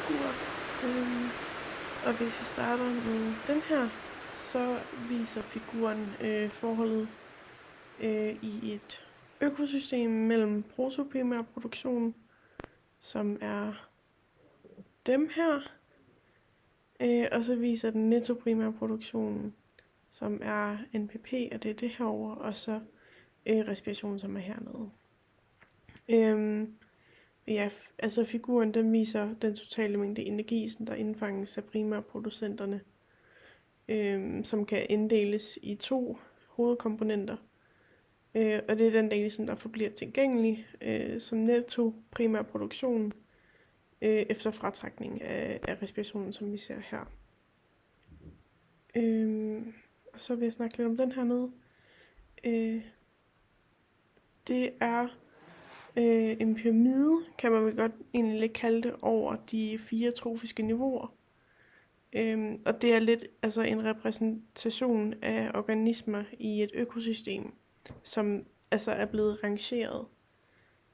figur. Og hvis vi starter med den her, så viser figuren forholdet i et økosystem mellem protoprimærproduktion, som er dem her, og så viser den nettoprimærproduktionen, som er NPP, og det er det herovre, og så respiration, som er hernede. Ja, altså figuren den viser den totale mængde energi, der indfanges af primærproducenterne, som kan inddeles i 2 hovedkomponenter. Og det er den del, der forbliver tilgængelig som netto primærproduktion efter fratrækning af respirationen, som vi ser her. Og så vil jeg snakke lidt om den hernede. Det er en pyramide, kan man vel godt egentlig lidt kalde det, over de 4 trofiske niveauer. Og det er lidt altså en repræsentation af organismer i et økosystem, som altså er blevet rangeret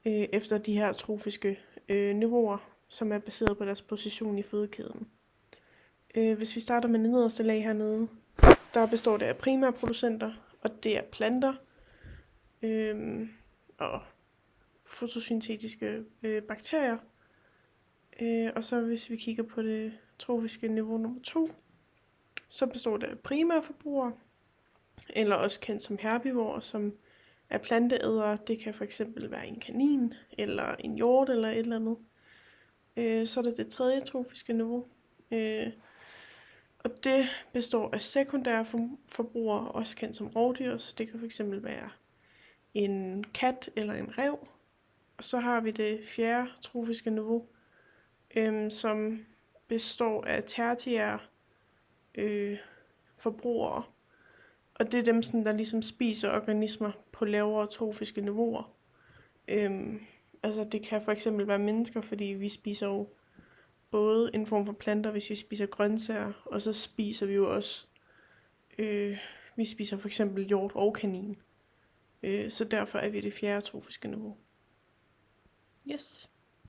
efter de her trofiske niveauer, som er baseret på deres position i fødekæden. Hvis vi starter med det nederste lag hernede, der består det af primærproducenter, og det er planter og fotosyntetiske bakterier. Og så hvis vi kigger på det trofiske niveau nummer 2, så består det af primærforbrugere, eller også kendt som herbivorer, som er planteædere. Det kan for eksempel være en kanin, eller en hjort, eller et eller andet. Så er det tredje trofiske niveau. Og det består af sekundære forbrugere, også kendt som rovdyr. Så det kan for eksempel være en kat eller en ræv. Og så har vi det fjerde trofiske niveau, som består af tertiære forbrugere. Og det er dem, der ligesom spiser organismer på lavere trofiske niveauer. Altså det kan for eksempel være mennesker, fordi vi spiser jo både en form for planter, hvis vi spiser grøntsager, og så spiser vi jo også, vi spiser for eksempel hjort og kanin. Så derfor er vi det fjerde trofiske niveau. Yes.